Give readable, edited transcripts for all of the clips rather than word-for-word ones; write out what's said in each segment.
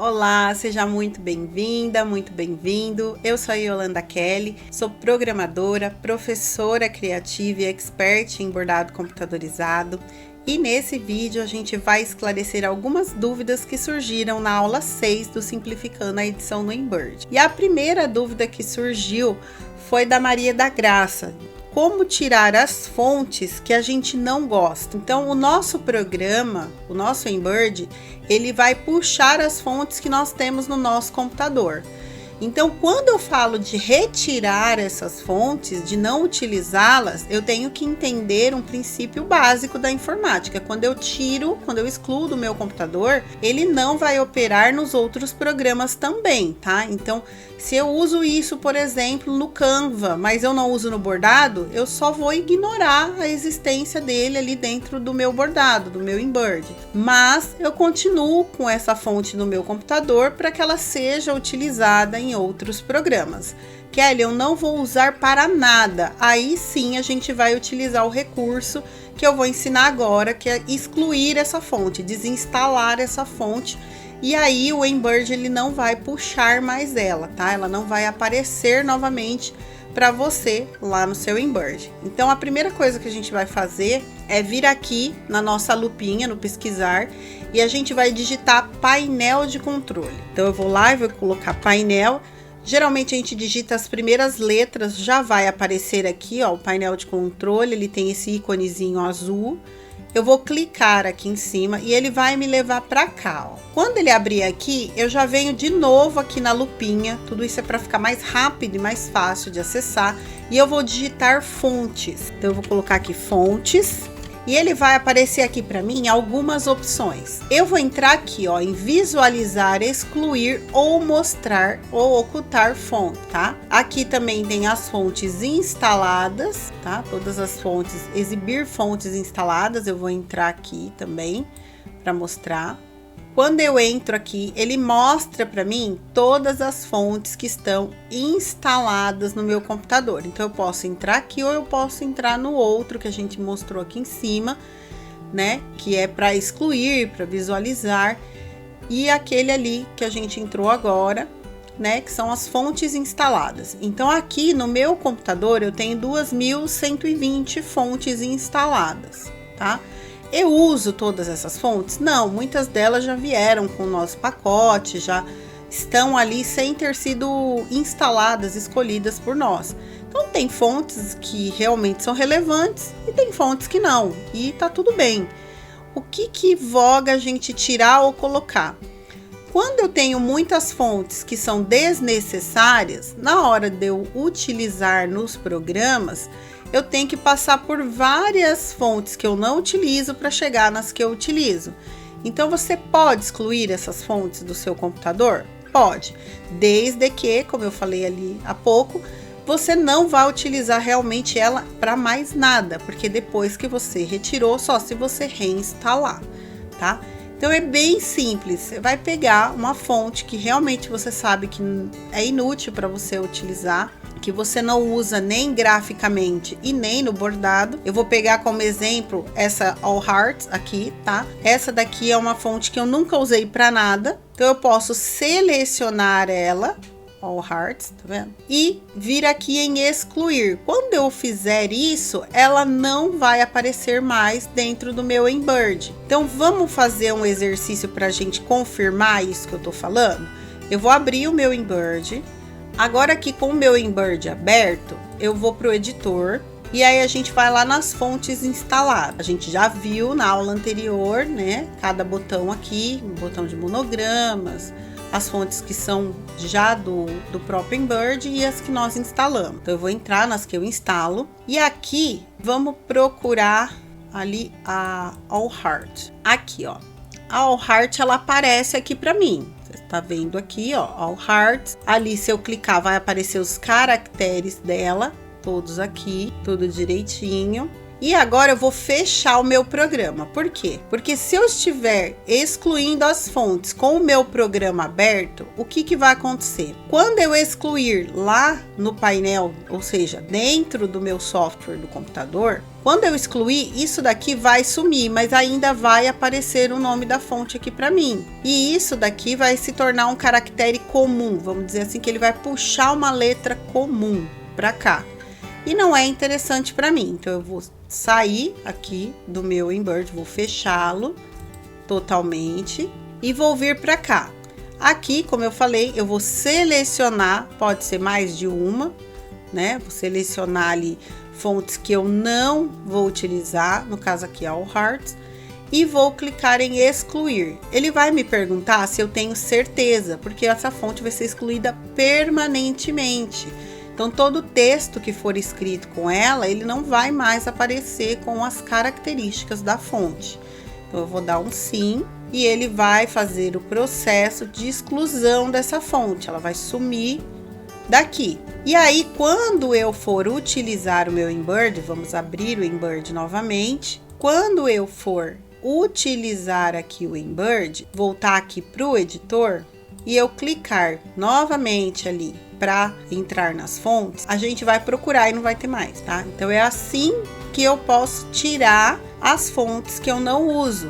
Olá, seja muito bem-vinda, muito bem-vindo. Eu sou a Yolanda Kelly, sou programadora, professora criativa e expert em bordado computadorizado. E nesse vídeo a gente vai esclarecer algumas dúvidas que surgiram na aula 6 do Simplificando a Edição no Embird. E a primeira dúvida que surgiu foi da Maria da Graça. Como tirar as fontes que a gente não gosta? Então, o nosso programa, o nosso Embird, ele vai puxar as fontes que nós temos no nosso computador. Então, quando eu falo de retirar essas fontes, de não utilizá-las, eu tenho que entender um princípio básico da informática. Quando eu excluo do meu computador, ele não vai operar nos outros programas também, tá? Então, se eu uso isso, por exemplo, no Canva, mas eu não uso no bordado, eu só vou ignorar a existência dele ali dentro do meu bordado, do meu Embird. Mas eu continuo com essa fonte no meu computador para que ela seja utilizada em outros programas. Kelly, eu não vou usar para nada. Aí sim a gente vai utilizar o recurso que eu vou ensinar agora, que é excluir essa fonte, desinstalar essa fonte. E aí o Embird ele não vai puxar mais ela, tá? Ela não vai aparecer novamente para você lá no seu Embird. Então a primeira coisa que a gente vai fazer é vir aqui na nossa lupinha, no pesquisar, e a gente vai digitar painel de controle. Então eu vou lá e vou colocar painel. Geralmente a gente digita as primeiras letras, já vai aparecer aqui, ó, o painel de controle, ele tem esse íconezinho azul. Eu vou clicar aqui em cima e ele vai me levar para cá, ó. Quando ele abrir aqui, eu já venho de novo aqui na lupinha. Tudo isso é para ficar mais rápido e mais fácil de acessar. E eu vou digitar fontes. Então eu vou colocar aqui fontes. E ele vai aparecer aqui para mim algumas opções. Eu vou entrar aqui, ó, em visualizar, excluir ou mostrar ou ocultar fonte, tá? Aqui também tem as fontes instaladas, tá? Todas as fontes, exibir fontes instaladas, eu vou entrar aqui também para mostrar. Quando eu entro aqui, ele mostra para mim todas as fontes que estão instaladas no meu computador. Então, eu posso entrar aqui ou eu posso entrar no outro que a gente mostrou aqui em cima, né? Que é para excluir, para visualizar. E aquele ali que a gente entrou agora, né? Que são as fontes instaladas. Então, aqui no meu computador, eu tenho 2.120 fontes instaladas, tá? Eu uso todas essas fontes? Não, muitas delas já vieram com o nosso pacote, já estão ali sem ter sido instaladas, escolhidas por nós. Então tem fontes que realmente são relevantes e tem fontes que não, e tá tudo bem. O que voga a gente tirar ou colocar? Quando eu tenho muitas fontes que são desnecessárias, na hora de eu utilizar nos programas, eu tenho que passar por várias fontes que eu não utilizo para chegar nas que eu utilizo. Então, você pode excluir essas fontes do seu computador? Pode, desde que, como eu falei ali há pouco, você não vai utilizar realmente ela para mais nada, porque depois que você retirou, só se você reinstalar, tá? Então, é bem simples. Você vai pegar uma fonte que realmente você sabe que é inútil para você utilizar, que você não usa nem graficamente e nem no bordado. Eu vou pegar como exemplo essa All Hearts aqui, tá? Essa daqui é uma fonte que eu nunca usei para nada. Então, eu posso selecionar ela, All Hearts, tá vendo? E vir aqui em excluir. Quando eu fizer isso, ela não vai aparecer mais dentro do meu Embird. Então, vamos fazer um exercício para a gente confirmar isso que eu tô falando? Eu vou abrir o meu Embird. Agora aqui com o meu Embird aberto, eu vou para o editor e aí a gente vai lá nas fontes instaladas. A gente já viu na aula anterior, né? Cada botão aqui, um botão de monogramas, as fontes que são já do próprio Embird e as que nós instalamos. Então eu vou entrar nas que eu instalo e aqui vamos procurar ali a All Heart. Aqui, ó. A All Heart ela aparece aqui para mim. Tá vendo aqui, ó, All Hearts. Ali, se eu clicar, vai aparecer os caracteres dela, todos aqui, tudo direitinho. E agora eu vou fechar o meu programa. Por quê? Porque se eu estiver excluindo as fontes com o meu programa aberto, o que vai acontecer? Quando eu excluir lá no painel, ou seja, dentro do meu software do computador, Quando eu excluir, isso daqui vai sumir, mas ainda vai aparecer o nome da fonte aqui para mim. E isso daqui vai se tornar um caractere comum, vamos dizer assim, que ele vai puxar uma letra comum para cá. E não é interessante para mim, então eu vou sair aqui do meu Embird, vou fechá-lo totalmente e vou vir para cá. Aqui, como eu falei, eu vou selecionar, pode ser mais de uma, né? Vou selecionar ali fontes que eu não vou utilizar, no caso aqui All Hearts, e vou clicar em excluir. Ele vai me perguntar se eu tenho certeza, porque essa fonte vai ser excluída permanentemente. Então, todo texto que for escrito com ela, ele não vai mais aparecer com as características da fonte. Então, eu vou dar um sim e ele vai fazer o processo de exclusão dessa fonte. Ela vai sumir daqui. E aí, quando eu for utilizar o meu Embird, vamos abrir o Embird novamente. Quando eu for utilizar aqui o Embird, voltar aqui para o editor e eu clicar novamente ali para entrar nas fontes, a gente vai procurar e não vai ter mais, tá? Então é assim que eu posso tirar as fontes que eu não uso,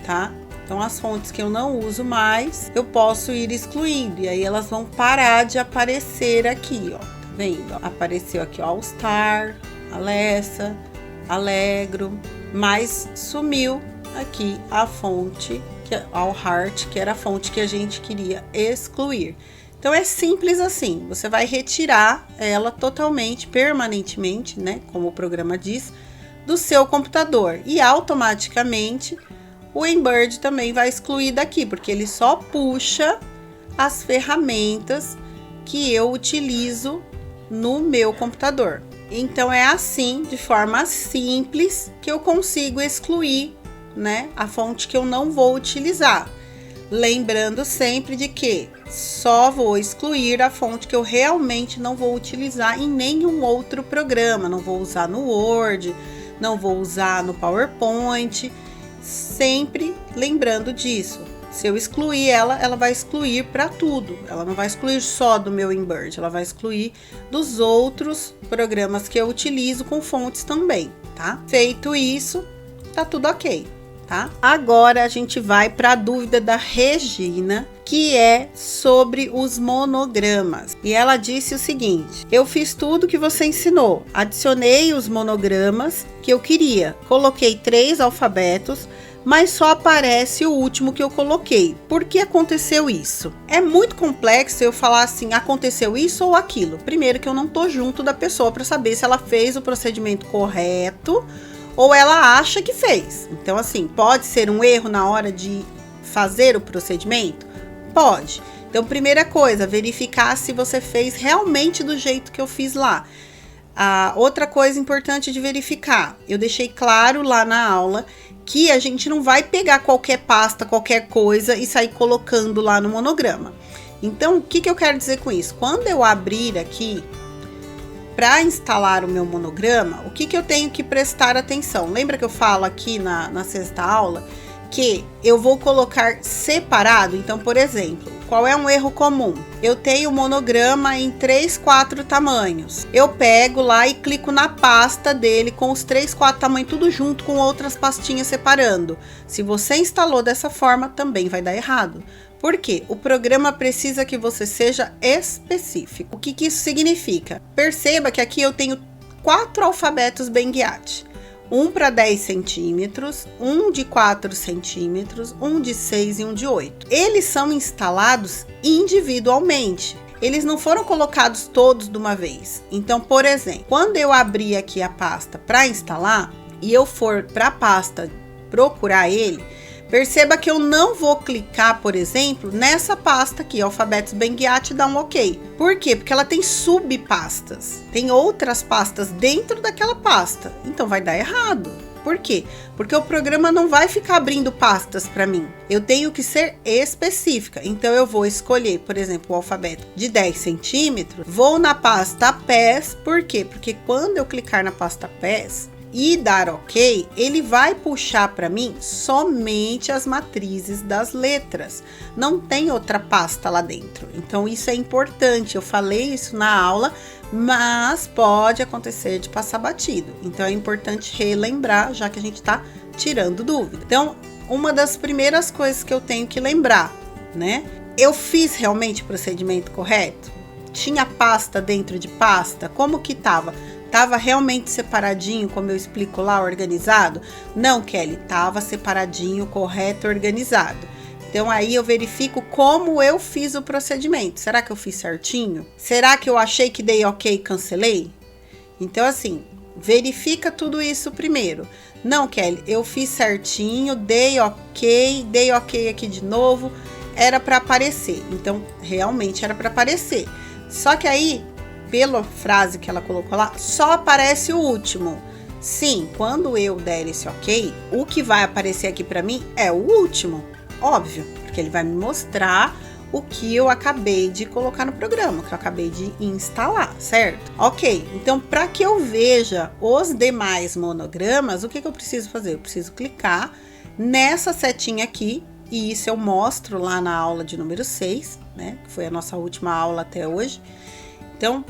tá? Então as fontes que eu não uso mais, eu posso ir excluindo e aí elas vão parar de aparecer aqui, ó. Tá vendo? Apareceu aqui, ó, All Star, Alessa, Allegro, mas sumiu aqui a fonte que é All Heart, que era a fonte que a gente queria excluir. Então é simples assim, você vai retirar ela totalmente, permanentemente, né, como o programa diz, do seu computador e automaticamente o Embird também vai excluir daqui, porque ele só puxa as ferramentas que eu utilizo no meu computador. Então é assim, de forma simples, que eu consigo excluir, né, a fonte que eu não vou utilizar. Lembrando sempre de que só vou excluir a fonte que eu realmente não vou utilizar em nenhum outro programa. Não vou usar no Word, não vou usar no PowerPoint. Sempre lembrando disso. Se eu excluir ela, ela vai excluir para tudo. Ela não vai excluir só do meu Embird, ela vai excluir dos outros programas que eu utilizo com fontes também, tá? Feito isso, tá tudo ok. Tá? Agora a gente vai para a dúvida da Regina, que é sobre os monogramas. E ela disse o seguinte: eu fiz tudo que você ensinou, adicionei os monogramas que eu queria, coloquei 3 alfabetos, mas só aparece o último que eu coloquei. Por que aconteceu isso? É muito complexo eu falar assim, aconteceu isso ou aquilo. Primeiro que eu não tô junto da pessoa para saber se ela fez o procedimento correto ou ela acha que fez. Então, assim, pode ser um erro na hora de fazer o procedimento? Pode. Então, primeira coisa, verificar se você fez realmente do jeito que eu fiz lá. Outra coisa importante de verificar, eu deixei claro lá na aula que a gente não vai pegar qualquer pasta, qualquer coisa e sair colocando lá no monograma. Então, o que eu quero dizer com isso? Quando eu abrir aqui, para instalar o meu monograma, o que eu tenho que prestar atenção? Lembra que eu falo aqui na sexta aula que eu vou colocar separado? Então, por exemplo, qual é um erro comum? Eu tenho o monograma em 3, 4 tamanhos. Eu pego lá e clico na pasta dele com os 3, 4 tamanhos, tudo junto com outras pastinhas separando. Se você instalou dessa forma, também vai dar errado. Por quê? O programa precisa que você seja específico. O que isso significa? Perceba que aqui eu tenho 4 alfabetos Benguiat. Um para 10 centímetros, um de 4 centímetros, um de 6 e um de 8. Eles são instalados individualmente. Eles não foram colocados todos de uma vez. Então, por exemplo, quando eu abrir aqui a pasta para instalar e eu for para a pasta procurar ele, perceba que eu não vou clicar, por exemplo, nessa pasta aqui, Alfabetos Benguiat, e dar um OK. Por quê? Porque ela tem subpastas. Tem outras pastas dentro daquela pasta. Então vai dar errado. Por quê? Porque o programa não vai ficar abrindo pastas para mim. Eu tenho que ser específica. Então eu vou escolher, por exemplo, o alfabeto de 10 centímetros. Vou na pasta PES. Por quê? Porque quando eu clicar na pasta PES, e dar OK, ele vai puxar para mim somente as matrizes das letras. Não tem outra pasta lá dentro. Então isso é importante. Eu falei isso na aula, mas pode acontecer de passar batido. Então é importante relembrar, já que a gente está tirando dúvida. Então, uma das primeiras coisas que eu tenho que lembrar, né? Eu fiz realmente o procedimento correto? Tinha pasta dentro de pasta? Como que tava? Tava realmente separadinho, como eu explico lá, organizado? Não, Kelly, tava separadinho, correto, organizado. Então aí eu verifico como eu fiz o procedimento. Será que eu fiz certinho? Será que eu achei que dei OK e cancelei? Então assim, verifica tudo isso primeiro. Não, Kelly, eu fiz certinho, dei OK aqui de novo. Era para aparecer. Então realmente era para aparecer. Só que aí, pela frase que ela colocou lá, só aparece o último. Sim, quando eu der esse OK, o que vai aparecer aqui para mim é o último. Óbvio, porque ele vai me mostrar o que eu acabei de colocar no programa, que eu acabei de instalar, certo? Ok, então para que eu veja os demais monogramas, o que eu preciso fazer? Eu preciso clicar nessa setinha aqui, e isso eu mostro lá na aula de número 6, né? Que foi a nossa última aula até hoje. Então,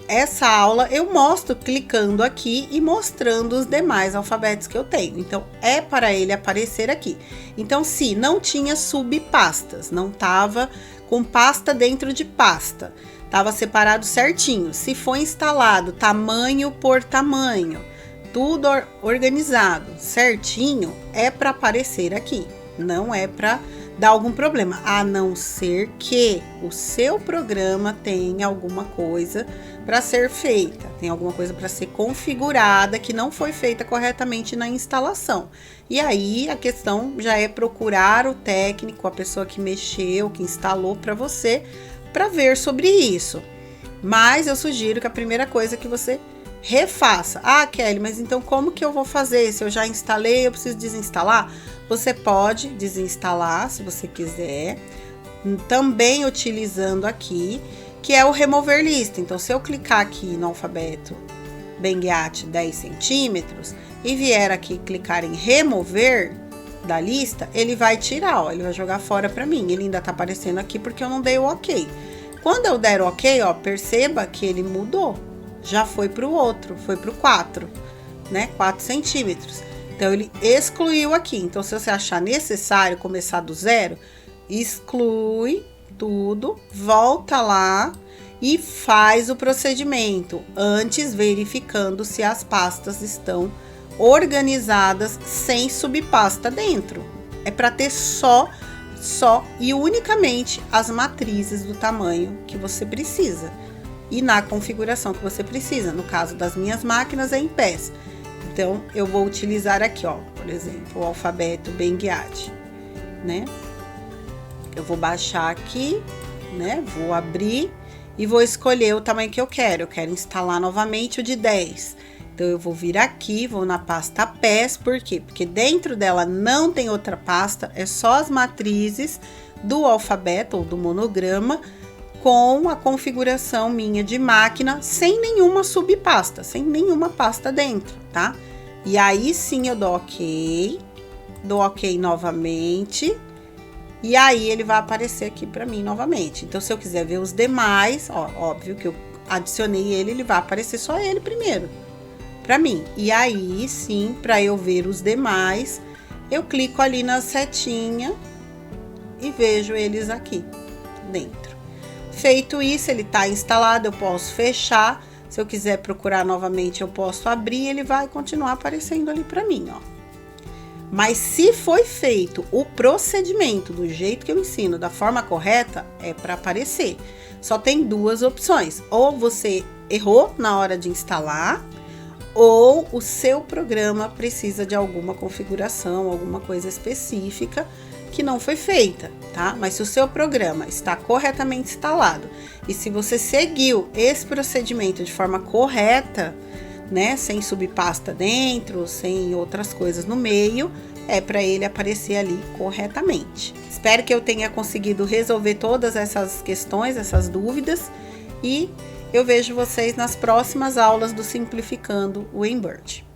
essa aula eu mostro clicando aqui e mostrando os demais alfabetos que eu tenho. Então, é para ele aparecer aqui. Então, se não tinha subpastas, não estava com pasta dentro de pasta, estava separado certinho. Se foi instalado tamanho por tamanho, tudo organizado certinho, é para aparecer aqui. Não é para dar algum problema, a não ser que o seu programa tenha alguma coisa para ser feita, tem alguma coisa para ser configurada que não foi feita corretamente na instalação. E aí a questão já é procurar o técnico, a pessoa que mexeu, que instalou para você, para ver sobre isso. Mas eu sugiro que a primeira coisa é que você refaça. Ah, Kelly, mas então como que eu vou fazer? Se eu já instalei, eu preciso desinstalar? Você pode desinstalar se você quiser, também utilizando aqui, que é o remover lista. Então, se eu clicar aqui no alfabeto Benguiat 10 centímetros e vier aqui clicar em remover da lista, ele vai tirar, ó, ele vai jogar fora para mim. Ele ainda tá aparecendo aqui porque eu não dei o OK. Quando eu der o OK, ó, perceba que ele mudou. Já foi para o outro, foi para o 4, né? 4 centímetros. Então, ele excluiu aqui. Então, se você achar necessário começar do zero, exclui tudo, volta lá e faz o procedimento, antes verificando se as pastas estão organizadas sem subpasta dentro. É para ter só e unicamente as matrizes do tamanho que você precisa e na configuração que você precisa. No caso das minhas máquinas é em pés. Então, eu vou utilizar aqui, ó, por exemplo, o alfabeto Benguiat, né? Eu vou baixar aqui, né? Vou abrir e vou escolher o tamanho que eu quero. Eu quero instalar novamente o de 10. Então, eu vou vir aqui, vou na pasta pés, por quê? Porque dentro dela não tem outra pasta, é só as matrizes do alfabeto ou do monograma, com a configuração minha de máquina, sem nenhuma subpasta, sem nenhuma pasta dentro, tá? E aí sim eu dou OK novamente, e aí ele vai aparecer aqui para mim novamente. Então, se eu quiser ver os demais, ó, óbvio que eu adicionei ele vai aparecer só ele primeiro, para mim. E aí sim, para eu ver os demais, eu clico ali na setinha e vejo eles aqui dentro. Feito isso, ele está instalado, eu posso fechar. Se eu quiser procurar novamente, eu posso abrir, ele vai continuar aparecendo ali para mim, ó. Mas se foi feito o procedimento do jeito que eu ensino, da forma correta, é para aparecer. Só tem duas opções: ou você errou na hora de instalar, ou o seu programa precisa de alguma configuração, alguma coisa específica que não foi feita, tá? Mas se o seu programa está corretamente instalado e se você seguiu esse procedimento de forma correta, né, sem subpasta dentro, sem outras coisas no meio, é para ele aparecer ali corretamente. Espero que eu tenha conseguido resolver todas essas questões, essas dúvidas, e eu vejo vocês nas próximas aulas do Simplificando o Embird.